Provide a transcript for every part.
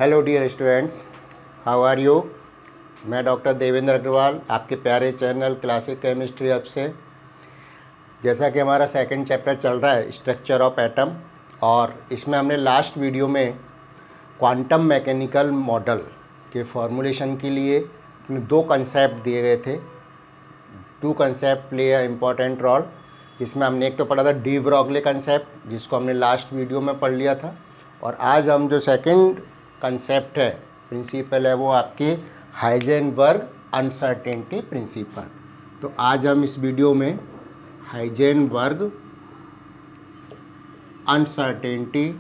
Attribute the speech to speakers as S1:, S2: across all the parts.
S1: Hello dear students, how are you. मैं doctor Devendra Agrawal आपके प्यारे चैनल क्लासिक केमिस्ट्री अब से। जैसा कि हमारा सेकंड चैप्टर चल रहा है स्ट्रक्चर ऑफ एटम, और इसमें हमने लास्ट वीडियो में क्वांटम मैकेनिकल मॉडल के फॉर्मुलेशन के लिए दो कंसेप्ट दिए गए थे। Two concept play a important role. इसमें हमने एक तो पढ़ा था डी ब्रॉगली कंसेप्ट, जिसको हमने लास्ट वीडियो में पढ़ लिया था, और आज हम जो सेकंड कंसेप्ट है, प्रिंसिपल है, वो आपकी हाइजेनबर्ग अनसर्टेनिटी प्रिंसिपल। तो आज हम इस वीडियो में हाइजेनबर्ग अनसर्टेनिटी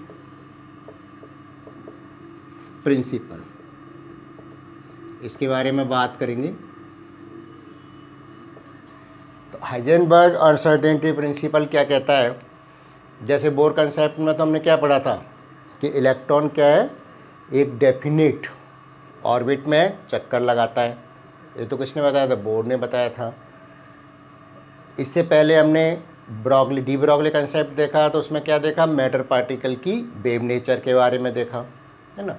S1: प्रिंसिपल, इसके बारे में बात करेंगे। तो हाइजेनबर्ग अनसर्टेनिटी प्रिंसिपल क्या कहता है? जैसे बोर कंसेप्ट में तो हमने क्या पढ़ा था कि इलेक्ट्रॉन क्या है, एक डेफिनिट ऑर्बिट में चक्कर लगाता है। ये तो किसने बताया था? बोर ने बताया था। इससे पहले हमने डी ब्रॉगली कंसेप्ट देखा, तो उसमें क्या देखा? मैटर पार्टिकल की वेव नेचर के बारे में देखा, है ना।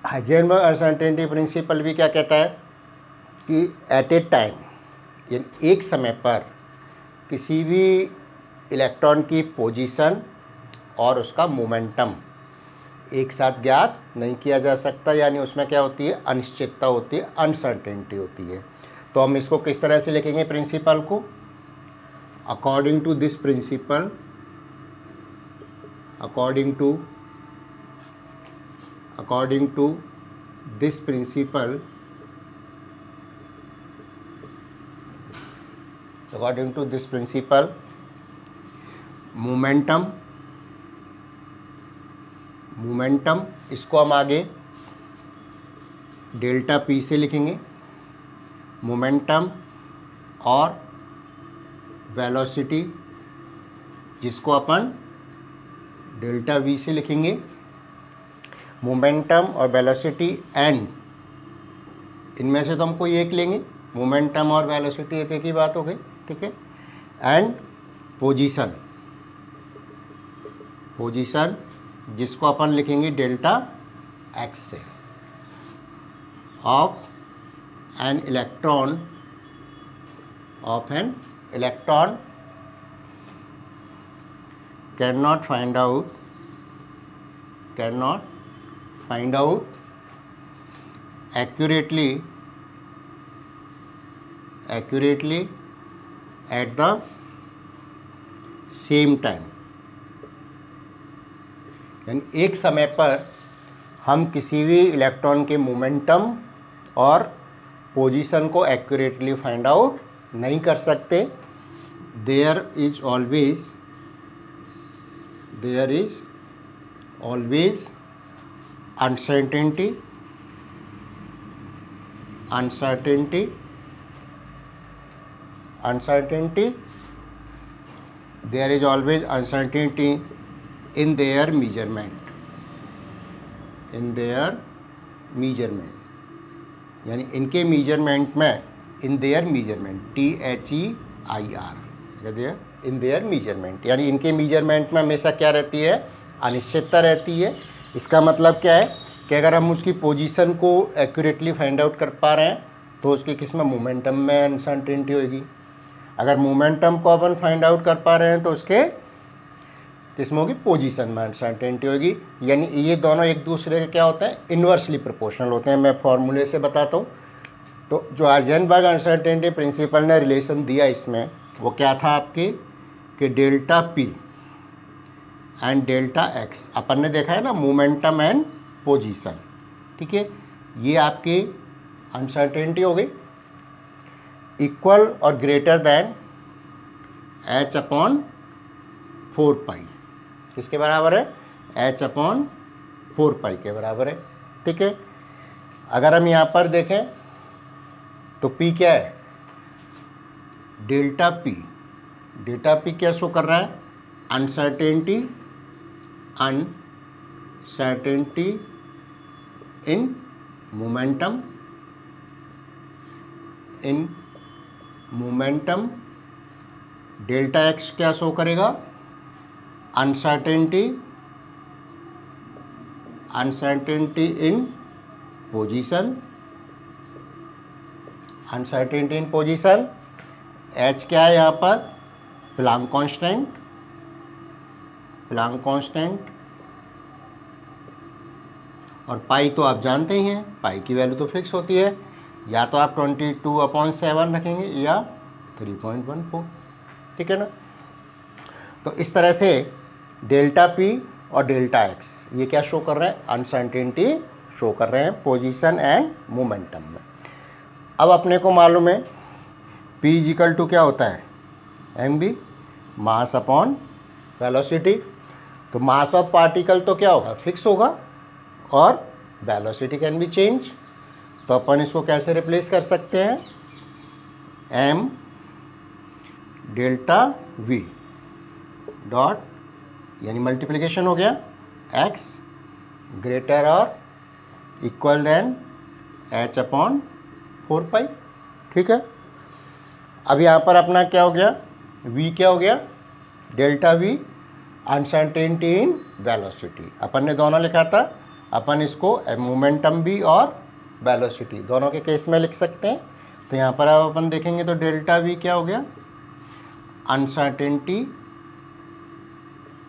S1: हाइजेनबर्ग अनसर्टेनिटी प्रिंसिपल भी क्या कहता है कि एट ए टाइम, यानी एक समय पर किसी भी इलेक्ट्रॉन की पोजीशन और उसका मोमेंटम एक साथ ज्ञात नहीं किया जा सकता, यानी उसमें क्या होती है? अनिश्चितता होती है, अनसर्टेनिटी होती है। तो हम इसको किस तरह से लिखेंगे प्रिंसिपल को? According to this principle, according to this principle, according to this principle, momentum इसको हम आगे डेल्टा पी से लिखेंगे, मोमेंटम, और वेलोसिटी जिसको अपन डेल्टा वी से लिखेंगे। मोमेंटम और वेलोसिटी एंड, इनमें से तो हम कोई एक लेंगे। मोमेंटम और वेलोसिटी एक ही बात हो गई, ठीक है। एंड पोजीशन जिसको अपन लिखेंगे डेल्टा एक्स से, of an electron cannot find out accurately at the same time, यानी एक समय पर हम किसी भी इलेक्ट्रॉन के मोमेंटम और पोजीशन को एक्यूरेटली फाइंड आउट नहीं कर सकते। There is always uncertainty there is always uncertainty in their measurement, यानी इनके मीजरमेंट में, in their measurement, THEIR, in their measurement, यानी इनके मीजरमेंट में हमेशा क्या रहती है? अनिश्चितता रहती है। इसका मतलब क्या है कि अगर हम उसकी पोजीशन को एक्यूरेटली फाइंड आउट कर पा रहे हैं तो उसकी किसमें? मोमेंटम में अनसर्टेनिटी होगी। अगर मोमेंटम को अपन फाइंड आउट कर पा रहे हैं तो उसके किसमें होगी? पोजीशन में अनसर्टेनिटी होगी। यानी ये दोनों एक दूसरे के क्या होते हैं? इन्वर्सली प्रोपोर्शनल होते हैं। मैं फॉर्मूले से बताता हूँ। तो जो हाइजेनबर्ग अनसर्टेनिटी प्रिंसिपल ने रिलेशन दिया इसमें, वो क्या था आपके कि delta p and delta x, अपन ने देखा है ना, मोमेंटम एंड पोजीशन, ठीक है। ये आपकी अनसर्टेनिटी हो गई, इक्वल और ग्रेटर देन H/4π। किसके बराबर है? H/4π के बराबर है, ठीक है। अगर हम यहाँ पर देखें तो P क्या है? डेल्टा पी क्या शो कर रहा है? Uncertainty in momentum. Delta x क्या शो करेगा? Uncertainty uncertainty in position, uncertainty in position. H क्या है यहाँ पर, प्लांक कांस्टेंट, प्लांक कांस्टेंट। और पाई तो आप जानते ही हैं, पाई की वैल्यू तो फिक्स होती है, या तो आप 22/7 रखेंगे या 3.14, ठीक है ना। तो इस तरह से डेल्टा पी और डेल्टा एक्स ये क्या शो कर रहे हैं, अनसर्टेनिटी शो कर रहे हैं पोजीशन एंड मोमेंटम में। अब अपने को मालूम है P इजिकल टू क्या होता है, mv, मास अपॉन वेलोसिटी। तो मास ऑफ पार्टिकल तो क्या होगा, फिक्स होगा, और वेलोसिटी कैन बी चेंज। तो अपन इसको कैसे रिप्लेस कर सकते हैं, m डेल्टा v डॉट, यानी मल्टीप्लिकेशन हो गया, x ग्रेटर और इक्वल देन h अपॉन 4 पाई, ठीक है। अब यहाँ पर अपना क्या हो गया, v क्या हो गया, delta v uncertainty in velocity. अपन ने दोनों लिखा था, अपन इसको मोमेंटम भी और वेलोसिटी दोनों के केस में लिख सकते हैं। तो यहाँ पर अब अपन देखेंगे तो डेल्टा v क्या हो गया, अनसर्टेनिटी,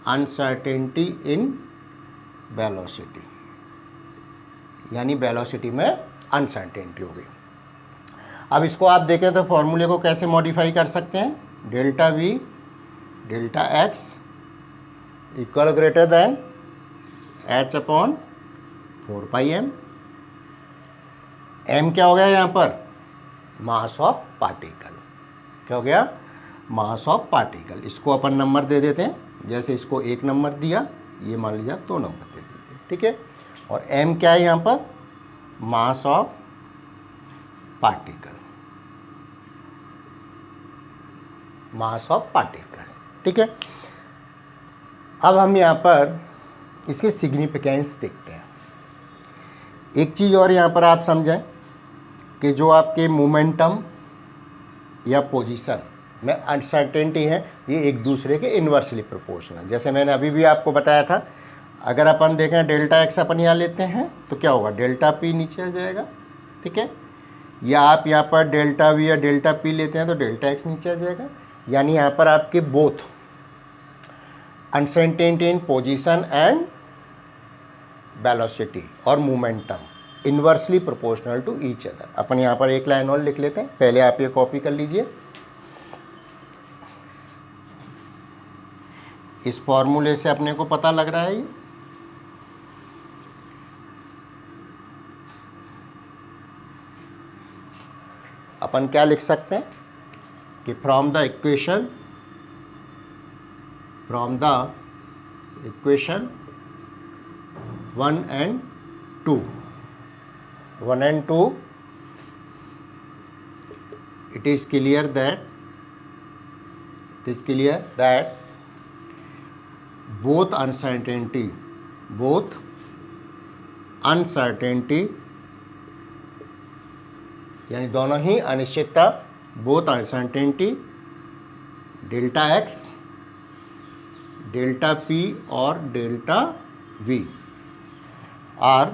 S1: अनसर्टेनिटी इन वेलोसिटी, यानी वेलोसिटी में अनसर्टेनिटी हो गई। अब इसको आप देखें तो फॉर्मूले को कैसे मॉडिफाई कर सकते हैं, delta v delta x equal greater than h upon 4 पाई m। m क्या हो गया यहाँ पर, मास ऑफ पार्टिकल, क्या हो गया, मास ऑफ पार्टिकल। इसको अपन नंबर दे देते हैं, जैसे इसको 1 नंबर दिया, ये मान लीजिए 2 नंबर दे दीजिए, ठीक है। और m क्या है यहाँ पर, mass of particle, mass of particle, ठीक है। अब हम यहाँ पर इसके सिग्निफिकेंस देखते हैं। एक चीज़ और यहाँ पर आप समझें कि जो आपके मोमेंटम या पोजीशन में अनसर्टेनिटी है, ये एक दूसरे के इन्वर्सली प्रोपोर्शनल है। जैसे मैंने अभी भी आपको बताया था, अगर अपन देखें डेल्टा एक्स अपन यहाँ लेते हैं तो क्या होगा, डेल्टा पी नीचे आ जाएगा, ठीक है। या आप यहाँ पर डेल्टा वी या डेल्टा पी लेते हैं तो डेल्टा एक्स नीचे आ जाएगा। यानी यहाँ पर आपके both uncertainty in position and velocity और momentum inversely proportional to each other. अपन यहाँ पर एक लाइन और लिख लेते हैं, पहले आप ये कॉपी कर लीजिए। इस फॉर्मूले से अपने को पता लग रहा है ये, अपन क्या लिख सकते हैं कि from the equation 1 and 2, it is clear that both uncertainty यानी दोनों ही अनिश्चितता, both uncertainty delta x, delta p और delta v are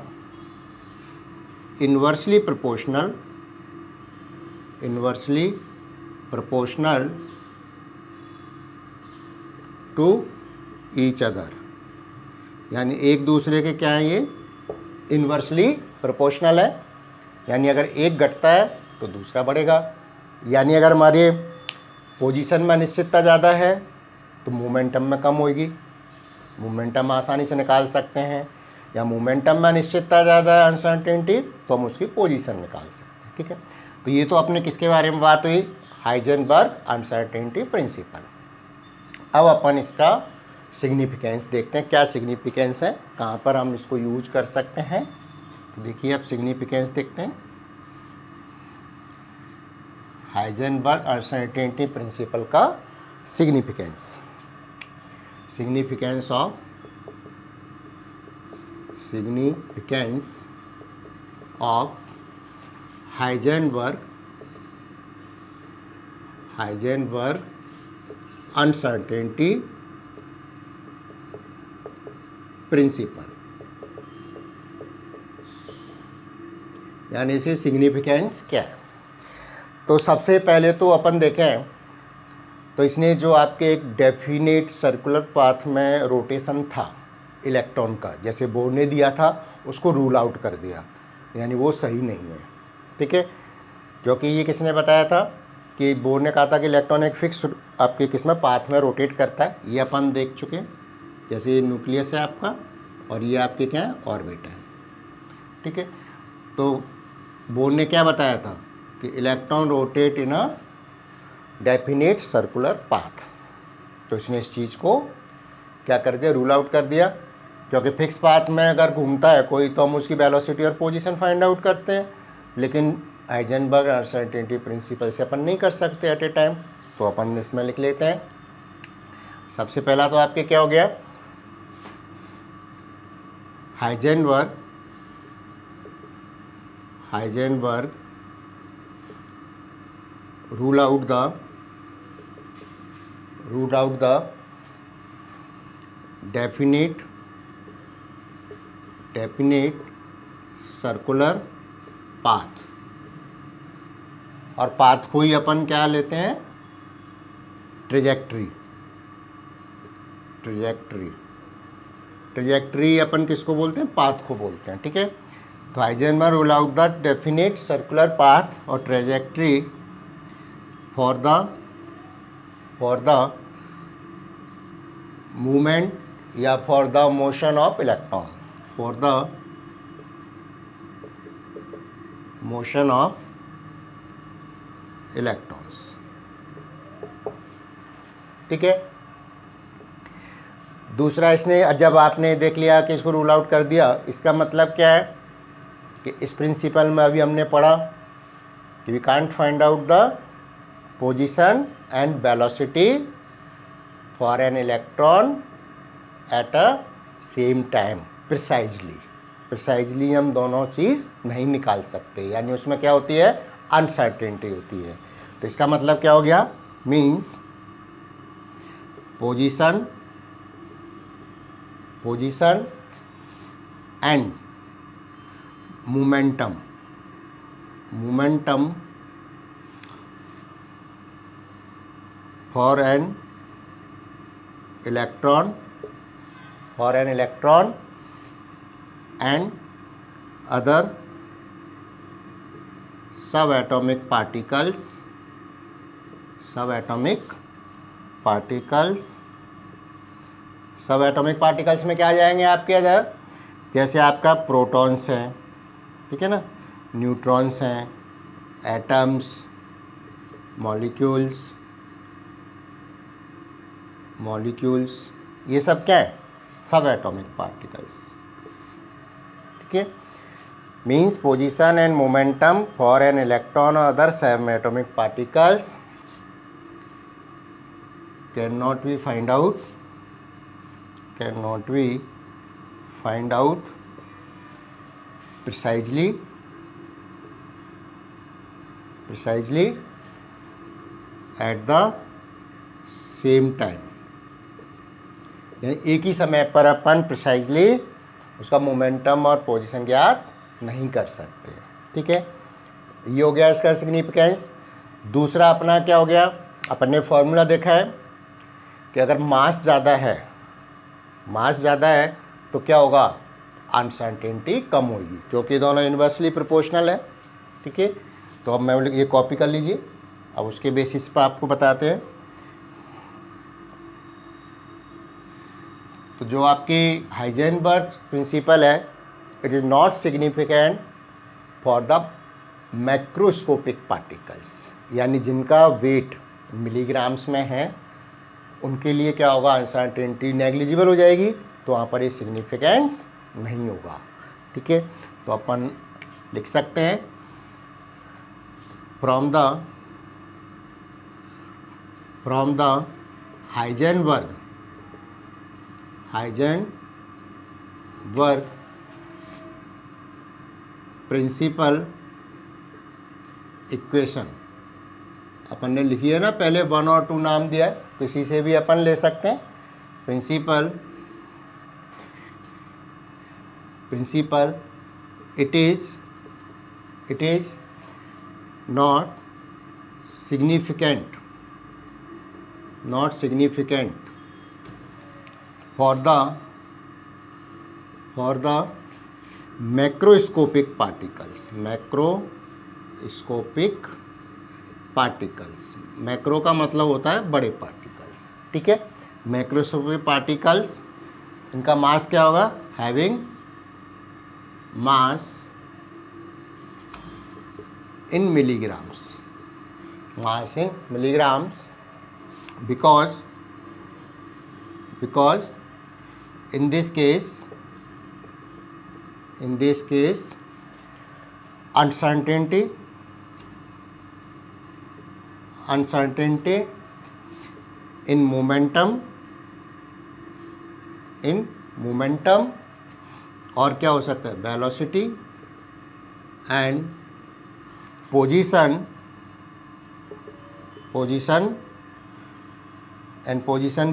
S1: inversely proportional to each other। यानी एक दूसरे के क्या है, ये इन्वर्सली प्रोपोर्शनल है। यानी अगर एक घटता है तो दूसरा बढ़ेगा। यानी अगर हमारे पोजीशन में अनिश्चितता ज़्यादा है तो मोमेंटम में कम होगी, मोमेंटम आसानी से निकाल सकते हैं। या मोमेंटम में अनिश्चितता ज़्यादा है, अनसर्टेनिटी, तो हम उसकी पोजीशन निकाल सकते हैं, ठीक है। तो ये तो अपने किसके बारे में बात हुई, हाइजेनबर्ग अनसर्टेनिटी प्रिंसिपल। अब अपन इसका सिग्निफिकेंस देखते हैं, क्या सिग्निफिकेंस है, कहाँ पर हम इसको यूज कर सकते हैं। तो देखिए अब सिग्निफिकेंस देखते हैं, हाइजेनबर्ग अनसर्टेनिटी प्रिंसिपल का significance of Heisenberg uncertainty principal. यानी इसकी सिग्निफिकेंस क्या है। तो सबसे पहले तो अपन देखें तो इसने जो आपके एक डेफिनेट सर्कुलर पाथ में रोटेशन था इलेक्ट्रॉन का, जैसे बोर ने दिया था, उसको रूल आउट कर दिया, यानी वो सही नहीं है। ठीक है, क्योंकि ये किसने बताया था कि बोर ने कहा था कि इलेक्ट्रॉन एक फिक्स आपके किसमें पाथ में रोटेट करता है, ये अपन देख चुके हैं। जैसे ये न्यूक्लियस है आपका और ये आपके क्या है, ऑर्बिट है। ठीक है, तो बोर ने क्या बताया था कि electron rotate in a definite circular path. तो इसने इस चीज़ को क्या कर दिया, रूल आउट कर दिया, क्योंकि फिक्स पाथ में अगर घूमता है कोई तो हम उसकी वेलोसिटी और पोजीशन फाइंड आउट करते हैं, लेकिन हाइजेनबर्ग अनसर्टेनिटी प्रिंसिपल से अपन नहीं कर सकते एट ए टाइम। तो अपन इसमें लिख लेते हैं। सबसे पहला तो आपके क्या हो गया, Heisenberg rule out the definite circular path, और पाथ को ही अपन क्या लेते हैं, ट्रेजेक्ट्री अपन किसको बोलते हैं, पाथ को बोलते हैं। ठीक है, तो Heisenberg rule out the definite circular path और ट्रेजेक्ट्री फॉर द मूवमेंट या for the motion of electron, for the motion of electrons. ठीक है, दूसरा इसने जब आपने देख लिया कि इसको रूल आउट कर दिया, इसका मतलब क्या है कि इस प्रिंसिपल में अभी हमने पढ़ा कि we can't find out the position and velocity for an electron at a same time precisely हम दोनों चीज़ नहीं निकाल सकते, यानी उसमें क्या होती है, अनसर्टेनिटी होती है। तो इसका मतलब क्या हो गया, means position and momentum for an electron and other subatomic particles में क्या आ जाएंगे आपके अदर, जैसे आपका प्रोटॉन्स हैं, ठीक है ना, न्यूट्रॉन्स हैं, एटम्स, मॉलिक्यूल्स, ये सब क्या है, सब एटॉमिक पार्टिकल्स। ठीक है, means position and momentum for an electron और अदर सब atomic particles can not be find out precisely at the same time, यानी एक ही समय पर अपन प्रिसाइजली उसका मोमेंटम और पोजीशन ज्ञात नहीं कर सकते। ठीक है, ये हो गया इसका सिग्निफिकेंस। दूसरा अपना क्या हो गया, अपन ने फॉर्मूला देखा है कि अगर मास ज़्यादा है तो क्या होगा, अनसर्टेनिटी कम होगी, क्योंकि दोनों इन्वर्सली प्रोपोर्शनल है। ठीक है, तो अब मैं ये कॉपी कर लीजिए, अब उसके बेसिस पर आपको बताते हैं। तो जो आपकी हाइजेनबर्ग प्रिंसिपल है, it is not significant for the macroscopic particles, यानी जिनका वेट मिलीग्राम्स में है उनके लिए क्या होगा, अनसर्टेनिटी नेग्लिजिबल हो जाएगी, तो वहाँ पर ये सिग्निफिकेंस नहीं होगा। ठीक है, तो अपन लिख सकते हैं from the Heisenberg principle equation, अपन ने लिखी है ना, पहले 1 और 2 नाम दिया है, किसी से भी अपन ले सकते हैं। Principle it it is not significant for the macroscopic particles. Macro का मतलब होता है बड़े पार्टिकल्स, ठीक है। मैक्रोस्कोपिक पार्टिकल्स, इनका मास क्या होगा, having mass in milligrams, because in this case uncertainty in momentum और क्या हो सकता है, velocity and position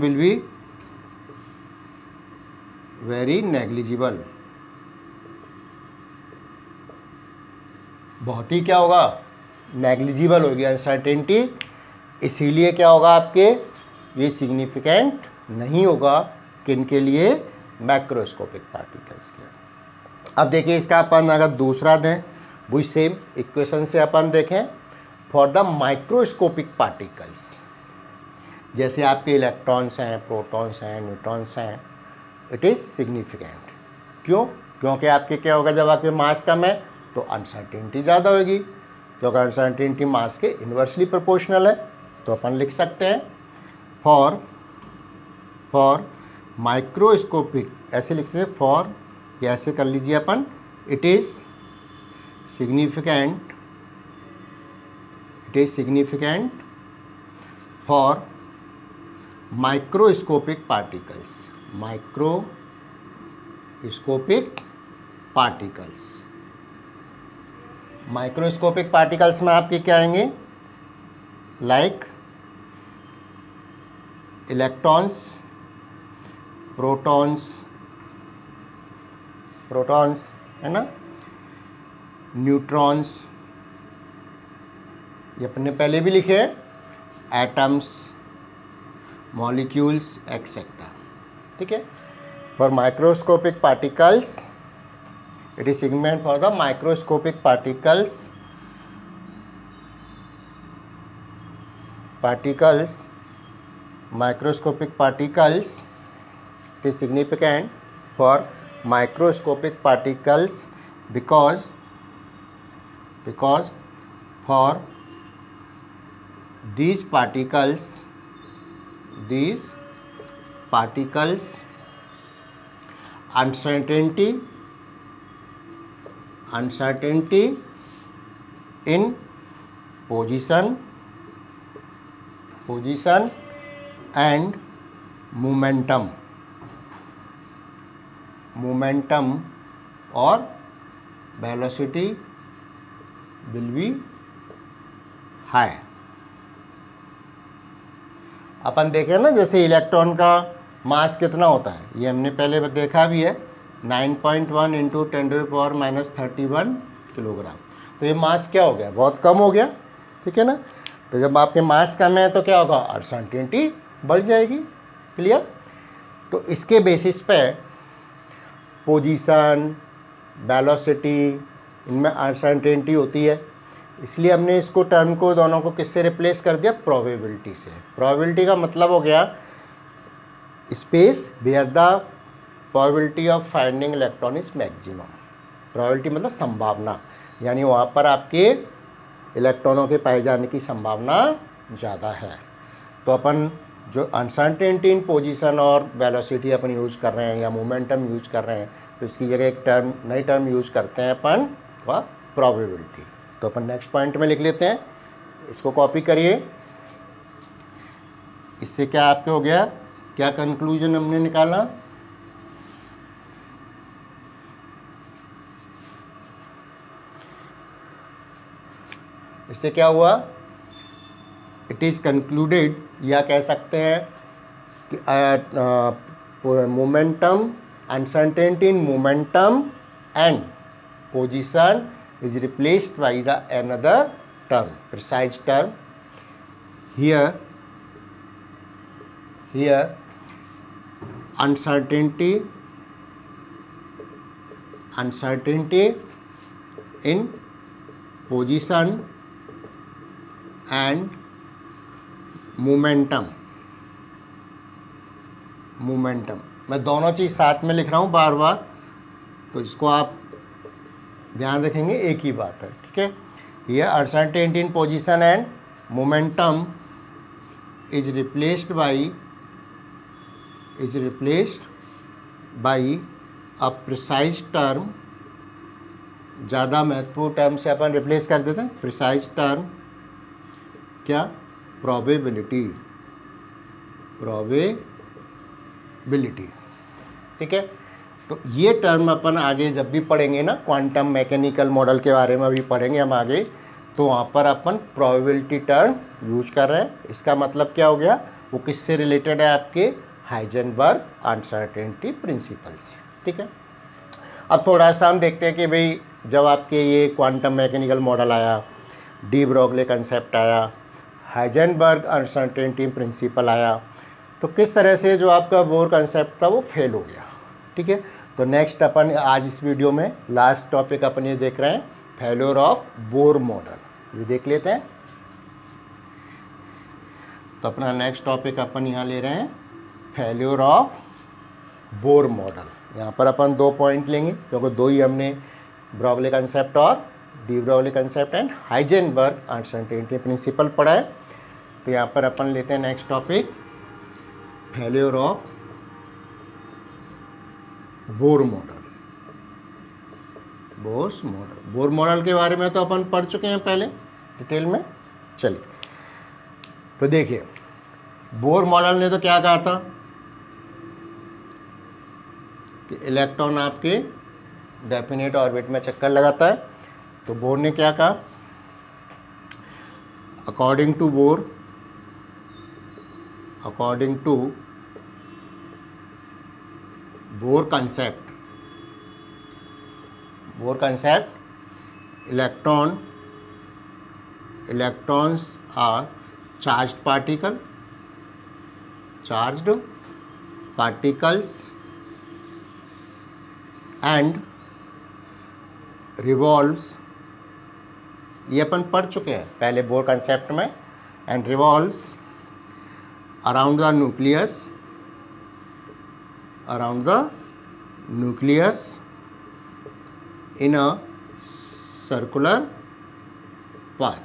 S1: will be very negligible, बहुत ही क्या होगा, नेग्लिजिबल होगी अनसर्टेनिटी। इसीलिए क्या होगा आपके, ये सिग्निफिकेंट नहीं होगा किनके लिए, मैक्रोस्कोपिक पार्टिकल्स के। अब देखिए इसका अपन अगर दूसरा दें, वही सेम इक्वेशन से अपन देखें, फॉर द माइक्रोस्कोपिक पार्टिकल्स, जैसे आपके इलेक्ट्रॉन्स हैं, प्रोटॉन्स हैं, न्यूट्रॉन्स हैं, इट इज़ सिग्निफिकेंट। क्यों? क्योंकि आपके क्या होगा, जब आपके मास कम है तो अनसर्टेनिटी ज़्यादा होगी, क्योंकि अनसर्टेनिटी मास के इन्वर्सली प्रोपोर्शनल है। तो अपन लिख सकते हैं फॉर माइक्रोस्कोपिक, ऐसे लिख सकते हैं फॉर, या ऐसे कर लीजिए अपन, it is significant for microscopic particles microscopic particles में आपके क्या आएंगे, लाइक इलेक्ट्रॉन्स, प्रोटॉन्स है ना, न्यूट्रॉन्स, ये अपने पहले भी लिखे हैं, एटम्स, मॉलिक्यूल्स एक्सेट्रा, ठीक है। For microscopic particles, it is significant for the microscopic particles it is significant for microscopic particles because for these particles uncertainty in position and momentum और velocity will be high। अपन देखें ना, जैसे electron का मास कितना होता है, ये हमने पहले देखा भी है, 9.1 इंटू 10⁻³ किलोग्राम। तो ये मास क्या हो गया, बहुत कम हो गया, ठीक है ना। तो जब आपके मास कम है तो क्या होगा, अनसर्टेनिटी बढ़ जाएगी, क्लियर। तो इसके बेसिस पे पोजीशन, वेलोसिटी, इनमें अनसर्टेनिटी होती है, इसलिए हमने इसको टर्म को दोनों को किससे रिप्लेस कर दिया, प्रोबेबिलिटी से। प्रोबेबिलिटी का मतलब हो गया space where the probability of finding electron is maximum. Probability मतलब संभावना, यानी वहाँ पर आपके इलेक्ट्रॉनों के पाए जाने की संभावना ज़्यादा है। तो अपन जो अनसर्टेनिटी इन पोजीशन और वेलोसिटी अपन यूज़ कर रहे हैं या मोमेंटम यूज कर रहे हैं, तो इसकी जगह एक नई टर्म यूज़ करते हैं अपन, वह प्रोबेबिलिटी। तो अपन नेक्स्ट पॉइंट में लिख लेते हैं, इसको कॉपी करिए। इससे क्या आपके हो गया, क्या कंक्लूजन हमने निकाला, इससे क्या हुआ, इट इज़ कंक्लूडेड, या कह सकते हैं कि momentum, uncertainty in momentum and position is replaced by the another term, precise term. Here uncertainty in position and momentum. मैं दोनों चीज़ साथ में लिख रहा हूँ बार बार, तो इसको आप ध्यान रखेंगे, एक ही बात है, ठीक है। ये uncertainty in position and momentum is replaced by a precise term. ज़्यादा महत्वपूर्ण टर्म से अपन रिप्लेस कर देते हैं। प्रिसाइज टर्म क्या? प्रोबेबिलिटी, ठीक है। तो ये टर्म अपन आगे जब भी पढ़ेंगे ना, क्वांटम मैकेनिकल मॉडल के बारे में भी पढ़ेंगे हम आगे, तो वहाँ पर अपन प्रोबेबिलिटी टर्म यूज कर रहे हैं। इसका मतलब क्या हो गया? वो किससे रिलेटेड है? आपके हाइजेनबर्ग अनसर्टेनिटी प्रिंसिपल से, ठीक है। अब थोड़ा सा हम देखते हैं कि भाई जब आपके ये क्वांटम मैकेनिकल मॉडल आया, डी ब्रोगली कंसेप्ट आया, हाइजेनबर्ग अनसर्टेनिटी प्रिंसिपल आया, तो किस तरह से जो आपका बोर कंसेप्ट था वो फेल हो गया, ठीक है। तो नेक्स्ट अपन आज इस वीडियो में लास्ट टॉपिक अपन ये देख रहे हैं, फेल्योर ऑफ बोर मॉडल। ये देख लेते हैं। तो अपना नेक्स्ट टॉपिक अपन यहाँ ले रहे हैं, फेल्योर ऑफ बोर मॉडल। यहाँ पर अपन 2 पॉइंट लेंगे, क्योंकि 2 ही हमने ब्रोगली कंसेप्ट और de Broglie concept and Heisenberg uncertainty principal पढ़ा है। तो यहाँ पर अपन लेते हैं next topic, failure of Bohr model. Bohr model के बारे में तो अपन पढ़ चुके हैं पहले डिटेल में। चलिए, तो देखिए बोर मॉडल ने तो क्या कहा था कि इलेक्ट्रॉन आपके डेफिनेट ऑर्बिट में चक्कर लगाता है। तो बोर ने क्या कहा? According to Bohr concept, electrons are charged particles and revolves, ये अपन पढ़ चुके हैं पहले बोर कंसेप्ट में, and revolves around the nucleus in a circular path,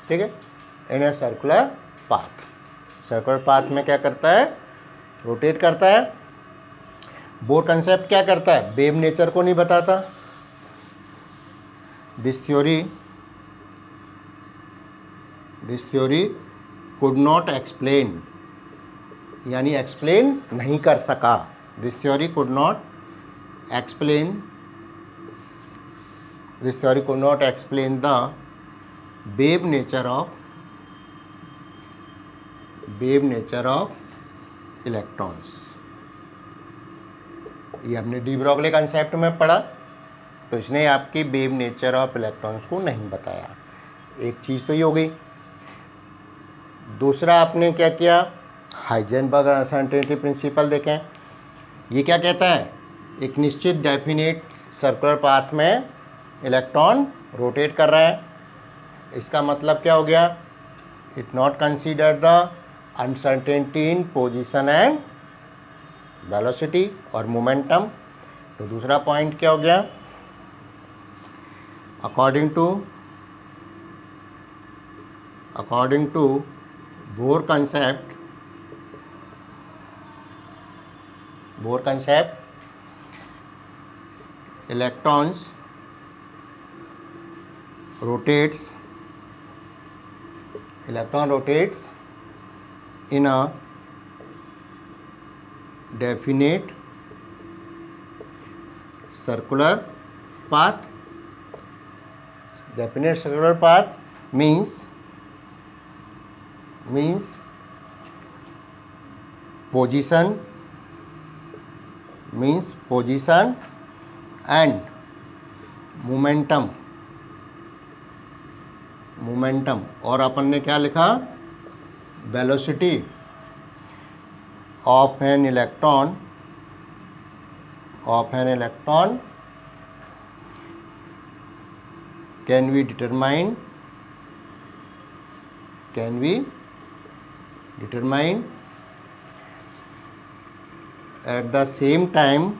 S1: ठीक है। इन ए सर्कुलर पाथ में क्या करता है? रोटेट करता है। बोर कंसेप्ट क्या करता है? वेव नेचर को नहीं बताता। This theory could not explain, यानी एक्सप्लेन नहीं कर सका। This theory could not explain the wave nature of electrons. ये हमने डी ब्रोगली कंसेप्ट में पढ़ा, तो इसने आपकी वेव नेचर ऑफ इलेक्ट्रॉन्स को नहीं बताया। एक चीज़ तो ये हो गई। दूसरा आपने क्या किया? हाइजेनबर्ग अनसर्टेनिटी प्रिंसिपल देखें। ये क्या कहता है? एक निश्चित डेफिनेट सर्कुलर पाथ में इलेक्ट्रॉन रोटेट कर रहा है। इसका मतलब क्या हो गया? It not consider the uncertainty in position and velocity और मोमेंटम। तो दूसरा पॉइंट क्या हो गया? According to Bohr concept electron rotates in a definite circular path. Definite circular path means position and momentum, momentum, और अपन ने क्या लिखा, velocity of an electron, of an electron can be determined at the same time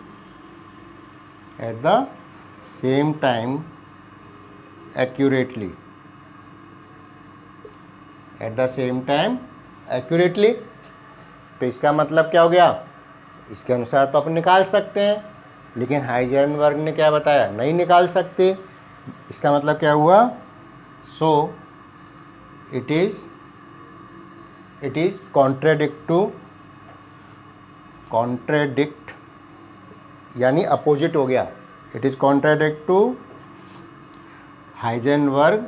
S1: accurately, तो इसका मतलब क्या हो गया, इसके अनुसार तो अपन निकाल सकते हैं, लेकिन हाइजेनबर्ग ने क्या बताया, नहीं निकाल सकते। इसका मतलब क्या हुआ, सो इट इज कॉन्ट्रेडिक्ट यानी अपोजिट हो गया, it is contradict to Heisenberg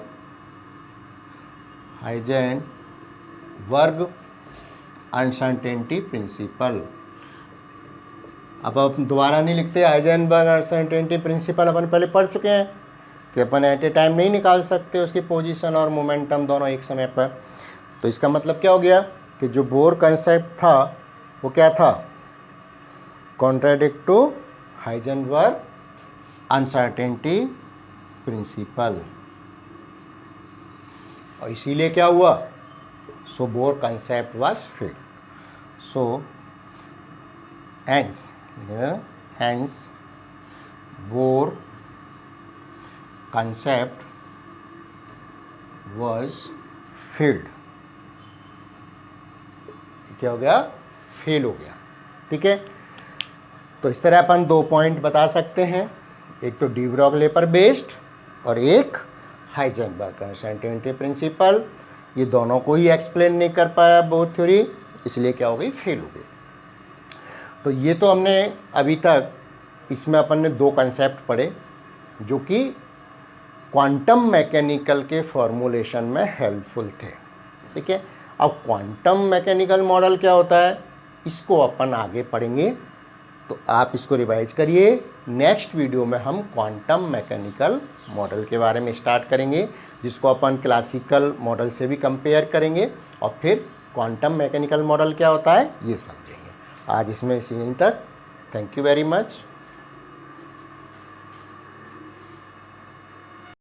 S1: uncertainty principle. अब अपन दोबारा नहीं लिखते, हाइजेनबर्ग अनसर्टेनिटी प्रिंसिपल अपन पहले पढ़ चुके हैं कि अपन एट ए टाइम नहीं निकाल सकते उसकी पोजीशन और मोमेंटम दोनों एक समय पर। तो इसका मतलब क्या हो गया कि जो बोर कंसेप्ट था वो क्या था, contradict to Heisenberg uncertainty principle, और इसीलिए क्या हुआ, so Bohr concept was failed. So hence Bohr concept was failed। क्या हो गया, फेल हो गया। ठीक है, तो इस तरह अपन 2 पॉइंट बता सकते हैं, एक तो डी ब्रॉगली पर बेस्ड और एक हाइजेनबर्ग अनसर्टेनिटी प्रिंसिपल। ये दोनों को ही एक्सप्लेन नहीं कर पाया बोर थ्योरी, इसलिए क्या हो गई, फेल हो गई। तो ये तो हमने अभी तक इसमें अपन ने 2 कंसेप्ट पढ़े जो कि क्वांटम मैकेनिकल के फॉर्मूलेशन में हेल्पफुल थे। ठीक है, अब क्वांटम मैकेनिकल मॉडल क्या होता है, इसको अपन आगे पढ़ेंगे, तो आप इसको रिवाइज करिए। नेक्स्ट वीडियो में हम क्वांटम मैकेनिकल मॉडल के बारे में स्टार्ट करेंगे, जिसको अपन क्लासिकल मॉडल से भी कंपेयर करेंगे, और फिर क्वांटम मैकेनिकल मॉडल क्या होता है ये समझेंगे। आज इसमें इसी तक, थैंक यू वेरी मच।